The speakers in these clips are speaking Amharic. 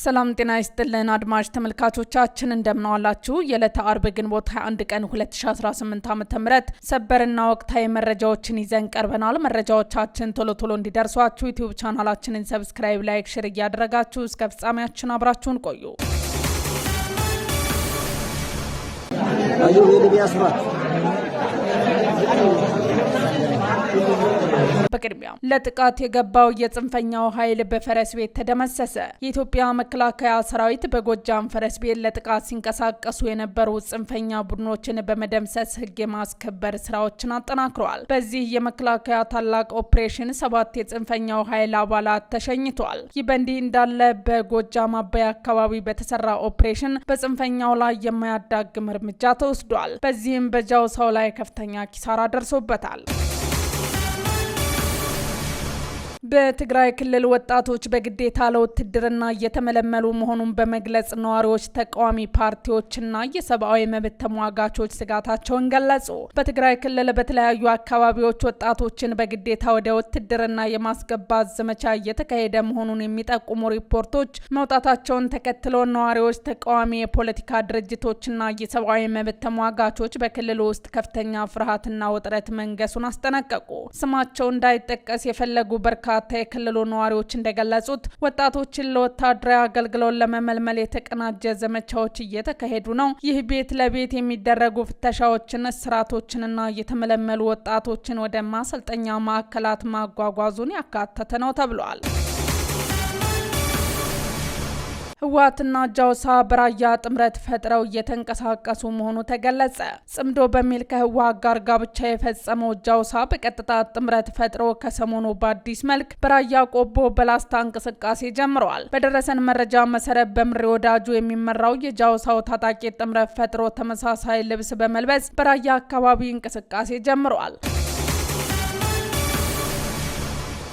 ሰላም ጤና ይስጥልን አድማጭ ተመልካቾቻችን እንደምናዋላችሁ የዕለተ አርብ ግንቦት 21 ቀን 2018 ዓ.ም ሰበርና ወቅታዊ መረጃዎችን ይዘን ቀርበናል። መረጃዎቻችን ቶሎ እንዲደርሷችሁ ዩቲዩብ ቻናላችንን ሰብስክራይብ፣ ላይክ፣ ሼር እያደረጋችሁ እስከ ፍጻሜያችን አብራችሁን ቆዩ። በቅድሚያ ለጥቃት የገባው የጽንፈኛው ኃይል በፈረስ ቤት ተደመሰሰ። የኢትዮጵያ መከላከያ ሰራዊት በጎጃም ፈረስ ቤት ለጥቃት ሲንቀሳቀሱ የነበሩ ጽንፈኛ ቡድኖችን በመደምሰስ ሕግ የማስከበር ስራዎችን አጠናክሯል። በዚህ የመከላከያ ታላቅ ኦፕሬሽን 7 የጽንፈኛው ኃይል አባላት ተሸኝቷል። ይህ በእንዲህ እንዳለ በጎጃም አባይ አካባቢ በተሰራ ኦፕሬሽን በጽንፈኛው ላይ የማያዳግም እርምጃ ተወስዷል። በዚህም በጃውሳው ላይ ከፍተኛ ኪሳራ ደርሶበታል። በትግራይ ክልል ወጣቶች በግዴታ ለውትድርና እየተመለመሉ መሆኑን በመግለጽ ነዋሪዎች፣ ተቃዋሚ ፓርቲዎችና የሰብአዊ መብት ተሟጋቾች ስጋታቸውን ገለጹ። በትግራይ ክልል በተለያዩ አካባቢዎች ወጣቶችን በግዴታ ወደ ውትድርና የማስገባት ዘመቻ እየተካሄደ መሆኑን የሚጠቁሙ ሪፖርቶች መውጣታቸውን ተከትሎ ነዋሪዎች፣ ተቃዋሚ የፖለቲካ ድርጅቶችና የሰብአዊ መብት ተሟጋቾች በክልሉ ውስጥ ከፍተኛ ፍርሃትና ውጥረት መንገሱን አስጠነቀቁ። ስማቸው እንዳይጠቀስ የፈለጉ በርካታ የክልሉ ነዋሪዎች እንደገለጹት ወጣቶችን ለወታደራዊ አገልግሎት ለመመልመል የተቀናጀ ዘመቻዎች እየተካሄዱ ነው። ይህ ቤት ለቤት የሚደረጉ ፍተሻዎችን፣ እስራቶችንና የተመለመሉ ወጣቶችን ወደ ማሰልጠኛ ማዕከላት ማጓጓዙን ያካተተ ነው ተብሏል። ህወሓትና ጃውሳ በራያ ጥምረት ፈጥረው እየተንቀሳቀሱ መሆኑ ተገለጸ። ጽምዶ በሚል ከህወሓት ጋር ጋብቻ የፈጸመው ጃውሳ በቀጥታ ጥምረት ፈጥሮ ከሰሞኑ በአዲስ መልክ በራያ ቆቦ በላስታ እንቅስቃሴ ጀምረዋል። በደረሰን መረጃ መሰረት በምሬ ወዳጁ የሚመራው የጃውሳው ታጣቂ ጥምረት ፈጥሮ ተመሳሳይ ልብስ በመልበስ በራያ አካባቢ እንቅስቃሴ ጀምረዋል።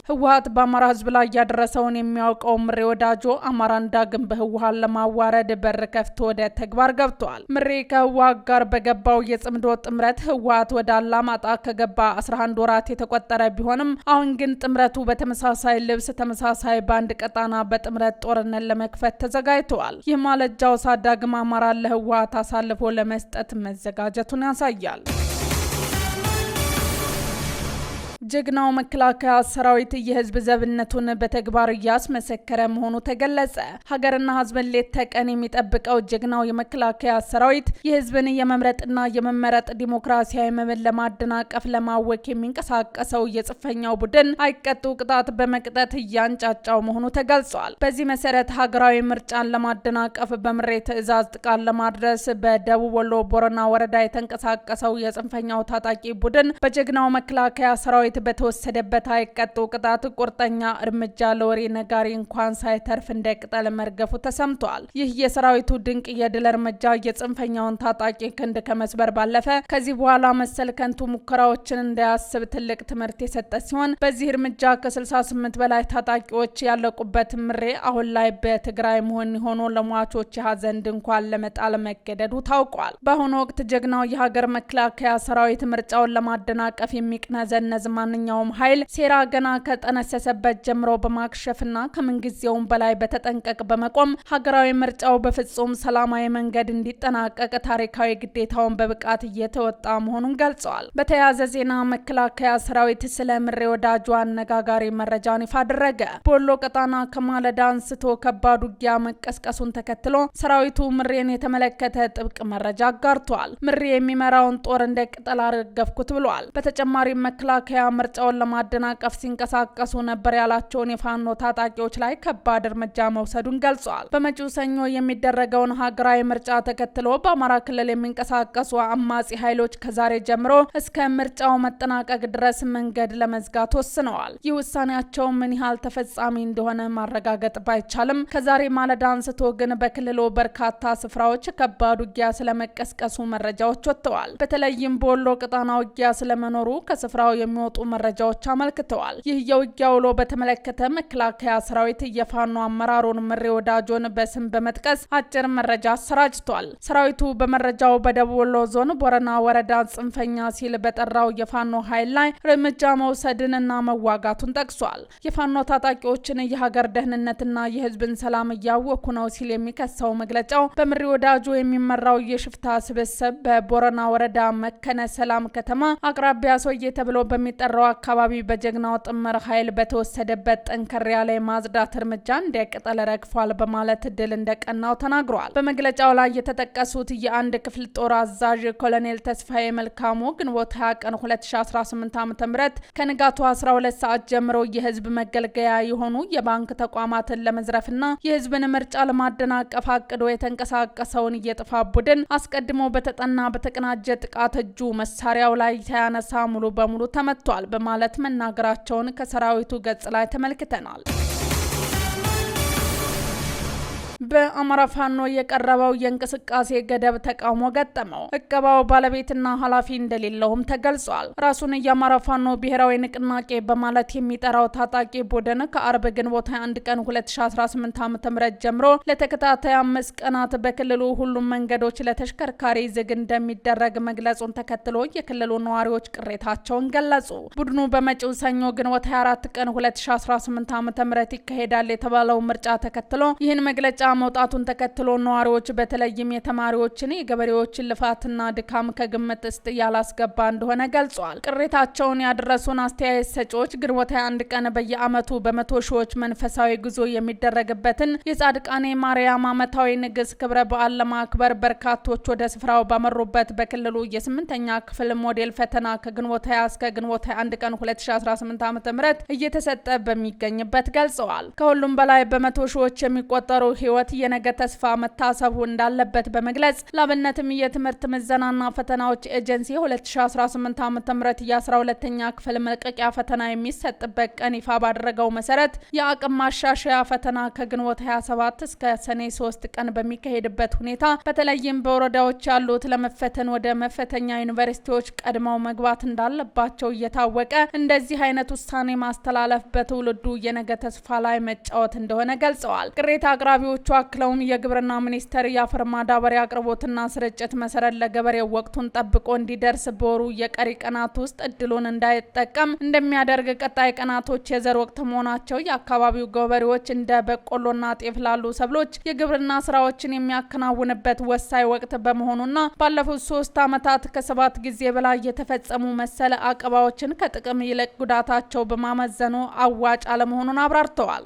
ህወሓት በአማራ ህዝብ ላይ ያደረሰውን የሚያውቀው ምሬ ወዳጆ አማራን ዳግም በህወሓት ለማዋረድ በር ከፍቶ ወደ ተግባር ገብቷል። ምሬ ከህወሓት ጋር በገባው የጽምዶ ጥምረት ህወሓት ወደ አላማጣ ከገባ 11 ወራት የተቆጠረ ቢሆንም አሁን ግን ጥምረቱ በተመሳሳይ ልብስ ተመሳሳይ ባንድ ቀጣና በጥምረት ጦርነት ለመክፈት ተዘጋጅተዋል። ይህ ማለት ጃውሳ ዳግም አማራን ለህወሓት አሳልፎ ለመስጠት መዘጋጀቱን ያሳያል። ጀግናው መከላከያ ሰራዊት የህዝብ ዘብነቱን በተግባር እያስመሰከረ መሆኑ ተገለጸ። ሀገርና ህዝብን ሌት ተቀን የሚጠብቀው ጀግናው የመከላከያ ሰራዊት የህዝብን የመምረጥና የመመረጥ ዲሞክራሲያዊ መብት ለማደናቀፍ ለማወክ የሚንቀሳቀሰው የጽንፈኛው ቡድን አይቀጡ ቅጣት በመቅጠት እያንጫጫው መሆኑ ተገልጿል። በዚህ መሰረት ሀገራዊ ምርጫን ለማደናቀፍ በምሬ ትዕዛዝ ጥቃት ለማድረስ በደቡብ ወሎ ቦረና ወረዳ የተንቀሳቀሰው የጽንፈኛው ታጣቂ ቡድን በጀግናው መከላከያ ሰራዊት በተወሰደበት አይቀጡ ቅጣት ቁርጠኛ እርምጃ ለወሬ ነጋሪ እንኳን ሳይተርፍ እንደ ቅጠል መርገፉ ተሰምቷል። ይህ የሰራዊቱ ድንቅ የድል እርምጃ የጽንፈኛውን ታጣቂ ክንድ ከመስበር ባለፈ ከዚህ በኋላ መሰል ከንቱ ሙከራዎችን እንዳያስብ ትልቅ ትምህርት የሰጠ ሲሆን በዚህ እርምጃ ከ68 በላይ ታጣቂዎች ያለቁበት ምሬ አሁን ላይ በትግራይ መሆን ሆኖ ለሟቾች የሀዘን ድንኳን ለመጣል መገደዱ ታውቋል። በአሁኑ ወቅት ጀግናው የሀገር መከላከያ ሰራዊት ምርጫውን ለማደናቀፍ የሚቅነዘነዝ ማንኛውም ኃይል ሴራ ገና ከጠነሰሰበት ጀምሮ በማክሸፍና ከምንጊዜውም በላይ በተጠንቀቅ በመቆም ሀገራዊ ምርጫው በፍጹም ሰላማዊ መንገድ እንዲጠናቀቅ ታሪካዊ ግዴታውን በብቃት እየተወጣ መሆኑን ገልጸዋል። በተያያዘ ዜና መከላከያ ሰራዊት ስለ ምሬ ወዳጁ አነጋጋሪ መረጃን ይፋ አደረገ። በወሎ ቀጣና ከማለዳ አንስቶ ከባድ ውጊያ መቀስቀሱን ተከትሎ ሰራዊቱ ምሬን የተመለከተ ጥብቅ መረጃ አጋርቷል። ምሬ የሚመራውን ጦር እንደ ቅጠል አረገፍኩት ብሏል። በተጨማሪም መከላከያ ምርጫውን ለማደናቀፍ ሲንቀሳቀሱ ነበር ያላቸውን የፋኖ ታጣቂዎች ላይ ከባድ እርምጃ መውሰዱን ገልጿል። በመጪው ሰኞ የሚደረገውን ሀገራዊ ምርጫ ተከትሎ በአማራ ክልል የሚንቀሳቀሱ አማጺ ኃይሎች ከዛሬ ጀምሮ እስከ ምርጫው መጠናቀቅ ድረስ መንገድ ለመዝጋት ወስነዋል። ይህ ውሳኔያቸው ምን ያህል ተፈጻሚ እንደሆነ ማረጋገጥ ባይቻልም ከዛሬ ማለዳ አንስቶ ግን በክልሉ በርካታ ስፍራዎች ከባድ ውጊያ ስለመቀስቀሱ መረጃዎች ወጥተዋል። በተለይም በወሎ ቀጣና ውጊያ ስለመኖሩ ከስፍራው የሚወጡ መረጃዎች አመልክተዋል። ይህ የውጊያ ውሎ በተመለከተ መከላከያ ሰራዊት የፋኖ አመራሩን ምሬ ወዳጆን በስም በመጥቀስ አጭር መረጃ አሰራጭቷል። ሰራዊቱ በመረጃው በደቡብ ወሎ ዞን ቦረና ወረዳ ጽንፈኛ ሲል በጠራው የፋኖ ኃይል ላይ እርምጃ መውሰድንና መዋጋቱን ጠቅሷል። የፋኖ ታጣቂዎችን የሀገር ደህንነትና የህዝብን ሰላም እያወኩ ነው ሲል የሚከሰው መግለጫው በምሬ ወዳጆ የሚመራው የሽፍታ ስብስብ በቦረና ወረዳ መከነ ሰላም ከተማ አቅራቢያ ሶዬ ተብሎ በሚጠራው አካባቢ በጀግናው ጥምር ኃይል በተወሰደበት ጠንከር ያለ ማጽዳት እርምጃ እንደቀጠለ ረግፏል በማለት ድል እንደቀናው ተናግሯል። በመግለጫው ላይ የተጠቀሱት የአንድ ክፍል ጦር አዛዥ ኮሎኔል ተስፋዬ መልካሙ ግንቦት 20 ቀን 2018 ዓ.ም ከንጋቱ 12 ሰዓት ጀምሮ የህዝብ መገልገያ የሆኑ የባንክ ተቋማትን ለመዝረፍና የህዝብን ምርጫ ለማደናቀፍ አቅዶ የተንቀሳቀሰውን የጥፋት ቡድን አስቀድሞ በተጠና በተቀናጀ ጥቃት እጁ መሳሪያው ላይ ሳያነሳ ሙሉ በሙሉ ተመቷል በማለት መናገራቸውን ከሰራዊቱ ገጽ ላይ ተመልክተናል። በአማራ ፋኖ የቀረበው የእንቅስቃሴ ገደብ ተቃውሞ ገጠመው። እቀባው ባለቤትና ኃላፊ እንደሌለውም ተገልጿል። ራሱን የአማራ ፋኖ ብሔራዊ ንቅናቄ በማለት የሚጠራው ታጣቂ ቡድን ከአርብ ግንቦት 21 ቀን 2018 ዓ.ም ጀምሮ ለተከታታይ 5 ቀናት በክልሉ ሁሉም መንገዶች ለተሽከርካሪ ዝግ እንደሚደረግ መግለጹን ተከትሎ የክልሉ ነዋሪዎች ቅሬታቸውን ገለጹ። ቡድኑ በመጪው ሰኞ ግንቦት 24 ቀን 2018 ዓ.ም ይካሄዳል የተባለው ምርጫ ተከትሎ ይህን መግለጫ መውጣቱን ተከትሎ ነዋሪዎች በተለይም የተማሪዎችን የገበሬዎችን ልፋትና ድካም ከግምት ውስጥ ያላስገባ እንደሆነ ገልጿል። ቅሬታቸውን ያደረሱን አስተያየት ሰጪዎች ግንቦት 21 ቀን በየዓመቱ በመቶ ሺዎች መንፈሳዊ ጉዞ የሚደረግበትን የጻድቃኔ ማርያም ዓመታዊ ንግስ ክብረ በዓል ለማክበር በርካቶች ወደ ስፍራው ባመሩበት በክልሉ የ8ኛ ክፍል ሞዴል ፈተና ከግንቦት 20 እስከ ግንቦት 21 ቀን 2018 ዓ.ም እየተሰጠ በሚገኝበት ገልጸዋል። ከሁሉም በላይ በመቶ ሺዎች የሚቆጠሩ ህይወት የነገ ተስፋ መታሰቡ እንዳለበት በመግለጽ ላብነትም የትምህርት ምዘናና ፈተናዎች ኤጀንሲ 2018 ዓ.ም የ12ኛ ክፍል መልቀቂያ ፈተና የሚሰጥበት ቀን ይፋ ባደረገው መሰረት የአቅም ማሻሻያ ፈተና ከግንቦት 27 እስከ ሰኔ 3 ቀን በሚካሄድበት ሁኔታ በተለይም በወረዳዎች ያሉት ለመፈተን ወደ መፈተኛ ዩኒቨርሲቲዎች ቀድመው መግባት እንዳለባቸው እየታወቀ እንደዚህ አይነት ውሳኔ ማስተላለፍ በትውልዱ የነገ ተስፋ ላይ መጫወት እንደሆነ ገልጸዋል። ቅሬታ አቅራቢዎቹ አክለውም የግብርና ሚኒስቴር የአፈር ማዳበሪያ አቅርቦትና ስርጭት መሰረት ለገበሬው ወቅቱን ጠብቆ እንዲደርስ በወሩ የቀሪ ቀናት ውስጥ እድሉን እንዳይጠቀም እንደሚያደርግ፣ ቀጣይ ቀናቶች የዘር ወቅት መሆናቸው የአካባቢው ገበሬዎች እንደ በቆሎና ጤፍ ላሉ ሰብሎች የግብርና ስራዎችን የሚያከናውንበት ወሳኝ ወቅት በመሆኑና ባለፉት 3 ዓመታት ከ7 ጊዜ በላይ የተፈጸሙ መሰለ አቀባዎችን ከጥቅም ይልቅ ጉዳታቸው በማመዘኑ አዋጭ አለመሆኑን አብራርተዋል።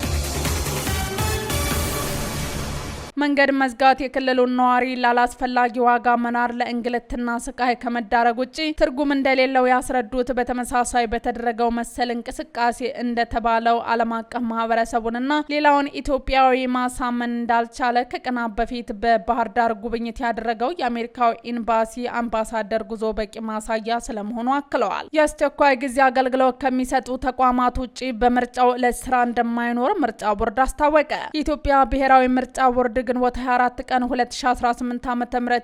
መንገድ መዝጋት የክልሉን ነዋሪ ላላስፈላጊ ዋጋ መናር ለእንግልትና ስቃይ ከመዳረግ ውጪ ትርጉም እንደሌለው ያስረዱት በተመሳሳይ በተደረገው መሰል እንቅስቃሴ እንደተባለው ዓለም አቀፍ ማህበረሰቡንና ሌላውን ኢትዮጵያዊ ማሳመን እንዳልቻለ ከቀናት በፊት በባህር ዳር ጉብኝት ያደረገው የአሜሪካው ኤምባሲ አምባሳደር ጉዞ በቂ ማሳያ ስለመሆኑ አክለዋል። የአስቸኳይ ጊዜ አገልግሎት ከሚሰጡ ተቋማት ውጪ በምርጫው ዕለት ስራ እንደማይኖር ምርጫ ቦርድ አስታወቀ። የኢትዮጵያ ብሔራዊ ምርጫ ቦርድ ግንቦት 24 ቀን 2018 ዓ.ም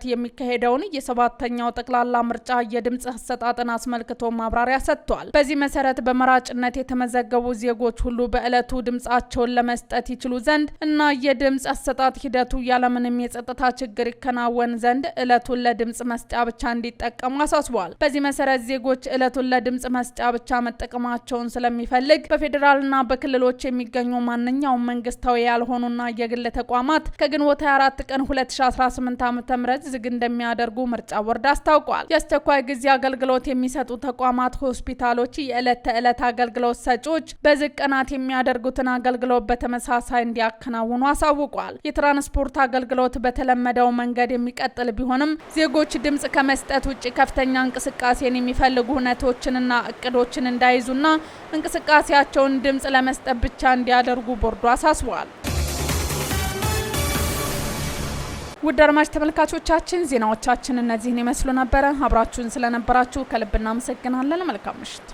የሚካሄደውን የ7ኛው ጠቅላላ ምርጫ የድምጽ አሰጣጥን አስመልክቶ ማብራሪያ ሰጥቷል። በዚህ መሰረት በመራጭነት የተመዘገቡ ዜጎች ሁሉ በዕለቱ ድምጻቸውን ለመስጠት ይችሉ ዘንድ እና የድምጽ አሰጣጥ ሂደቱ ያለምንም የጸጥታ ችግር ይከናወን ዘንድ ዕለቱን ለድምጽ መስጫ ብቻ እንዲጠቀሙ አሳስቧል። በዚህ መሰረት ዜጎች ዕለቱን ለድምጽ መስጫ ብቻ መጠቀማቸውን ስለሚፈልግ በፌዴራልና በክልሎች የሚገኙ ማንኛውም መንግስታዊ ያልሆኑና የግል ተቋማት ግንቦት 24 ቀን 2018 ዓ.ም ዝግ እንደሚያደርጉ ምርጫ ቦርድ አስታውቋል። የአስቸኳይ ጊዜ አገልግሎት የሚሰጡ ተቋማት፣ ሆስፒታሎች፣ የዕለት ተዕለት አገልግሎት ሰጪዎች በዝግ ቀናት የሚያደርጉትን አገልግሎት በተመሳሳይ እንዲያከናውኑ አሳውቋል። የትራንስፖርት አገልግሎት በተለመደው መንገድ የሚቀጥል ቢሆንም ዜጎች ድምጽ ከመስጠት ውጪ ከፍተኛ እንቅስቃሴን የሚፈልጉ ሁነቶችንና እቅዶችን እንዳይዙና እንቅስቃሴያቸውን ድምጽ ለመስጠት ብቻ እንዲያደርጉ ቦርዱ አሳስቧል። ውድ አድማጭ ተመልካቾቻችን ዜናዎቻችን እነዚህን ይመስሉ ነበር። አብራችሁን ስለነበራችሁ ከልብ እናመሰግናለን። መልካም ምሽት።